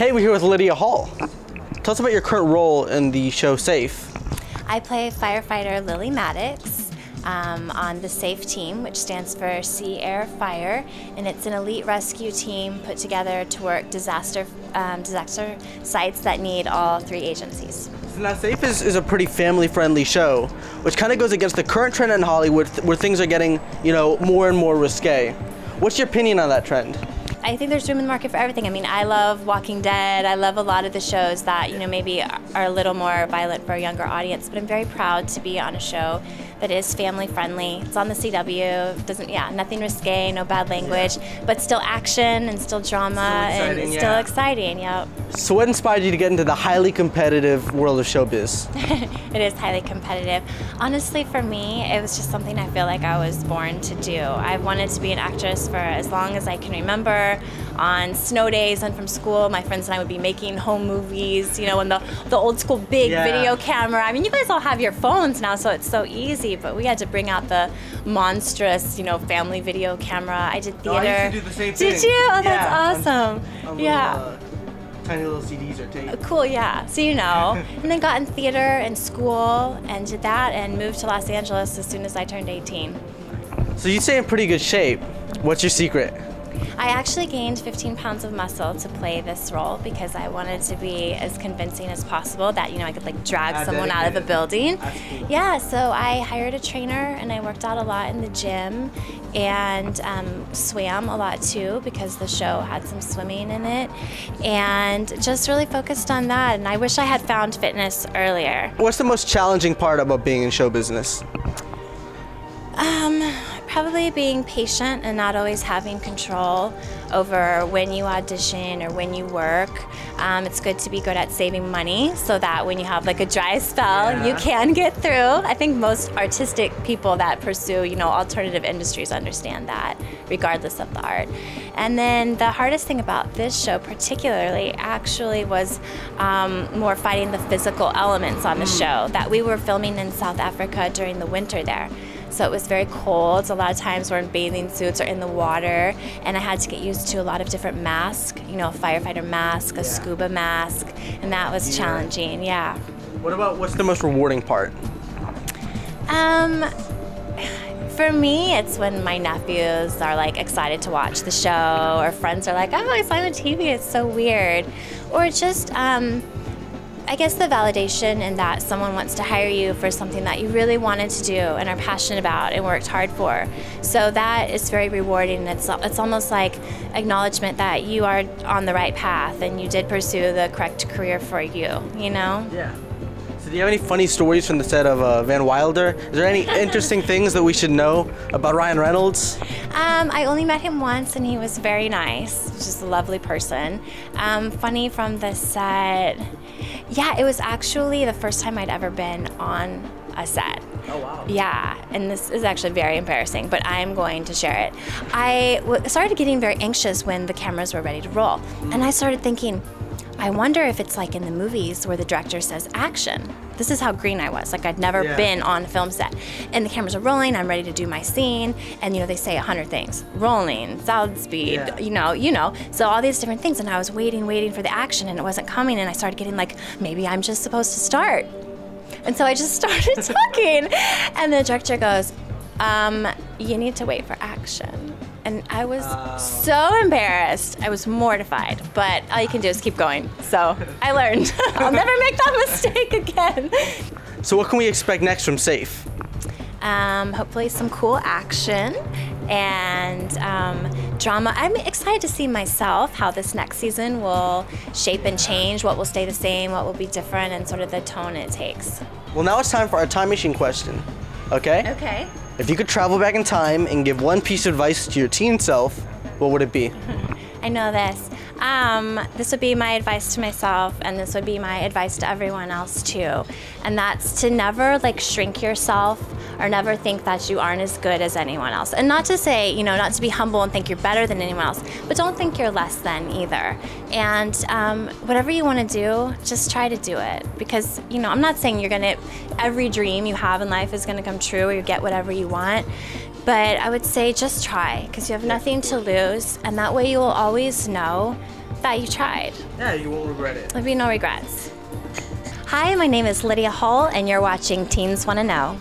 Hey, we're here with Lydia Hull. Tell us about your current role in the show Safe. I play firefighter Lily Maddox on the SAFE team, which stands for Sea, Air, Fire, and it's an elite rescue team put together to work disaster sites that need all 3 agencies. Now, Safe is a pretty family-friendly show, which kind of goes against the current trend in Hollywood, where things are getting, more and more risque. What's your opinion on that trend? I think there's room in the market for everything. I mean, I love Walking Dead. I love a lot of the shows that, maybe are a little more violent for a younger audience, but I'm very proud to be on a show that is family friendly. It's on the CW. Nothing risque, no bad language, but still action and still drama and still exciting. Yep. So what inspired you to get into the highly competitive world of showbiz? It is highly competitive. Honestly, for me, it was just something I feel like I was born to do. I've wanted to be an actress for as long as I can remember. On snow days and from school, my friends and I would be making home movies, when the old school big video camera. I mean, you guys all have your phones now, so it's so easy, but we had to bring out the monstrous, family video camera. I did theater. Oh, I used to do the same thing. Did you? Oh, that's awesome. On tiny little CDs or tape. Cool, yeah. So and then got in theater and school and did that and moved to Los Angeles as soon as I turned 18. So you stay in pretty good shape. What's your secret? I actually gained 15 pounds of muscle to play this role because I wanted to be as convincing as possible that, I could drag someone out of a building. Cool. Yeah, so I hired a trainer and I worked out a lot in the gym and swam a lot too because the show had some swimming in it, and just really focused on that. And I wish I had found fitness earlier. What's the most challenging part about being in show business? Probably being patient and not always having control over when you audition or when you work. It's good to be good at saving money so that when you have a dry spell, you can get through. I think most artistic people that pursue, alternative industries understand that, regardless of the art. And then the hardest thing about this show particularly actually was more fighting the physical elements on the show. That we were filming in South Africa during the winter there. So it was very cold. A lot of times we're in bathing suits or in the water, and I had to get used to a lot of different masks, a firefighter mask, a scuba mask, and that was challenging, yeah. What's the most rewarding part? For me, it's when my nephews are excited to watch the show, or friends are like, oh, I saw you on TV, it's so weird. Or just, I guess the validation in that someone wants to hire you for something that you really wanted to do and are passionate about and worked hard for. So that is very rewarding. It's almost like acknowledgement that you are on the right path and you did pursue the correct career for you, Yeah. So do you have any funny stories from the set of Van Wilder? Is there any interesting things that we should know about Ryan Reynolds? I only met him once and he was very nice, just a lovely person. Funny from the set, yeah, it was actually the first time I'd ever been on a set. Oh, wow. Yeah, and this is actually very embarrassing, but I'm going to share it. I started getting very anxious when the cameras were ready to roll, and I started thinking, I wonder if it's like in the movies where the director says action. This is how green I was. I'd never been on a film set. And the cameras are rolling, I'm ready to do my scene, and they say 100 things. Rolling, sound speed, so all these different things, and I was waiting for the action and it wasn't coming, and I started getting maybe I'm just supposed to start. And so I just started talking, and the director goes, you need to wait for action. And I was so embarrassed. I was mortified, but all you can do is keep going. So I learned. I'll never make that mistake again. So what can we expect next from Safe? Hopefully some cool action and drama. I'm excited to see myself, how this next season will shape and change, what will stay the same, what will be different, and sort of the tone it takes. Well, now it's time for our time machine question, okay? Okay. If you could travel back in time and give one piece of advice to your teen self, what would it be? I know this. This would be my advice to myself, and this would be my advice to everyone else too. And that's to never shrink yourself or never think that you aren't as good as anyone else. And not to say, not to be humble and think you're better than anyone else, but don't think you're less than either. And whatever you want to do, just try to do it. Because, I'm not saying every dream you have in life is going to come true or you get whatever you want. But I would say just try, because you have nothing to lose, and that way you will always know that you tried. Yeah, you won't regret it. There'll be no regrets. Hi, my name is Lydia Hull, and you're watching Teens Wanna Know.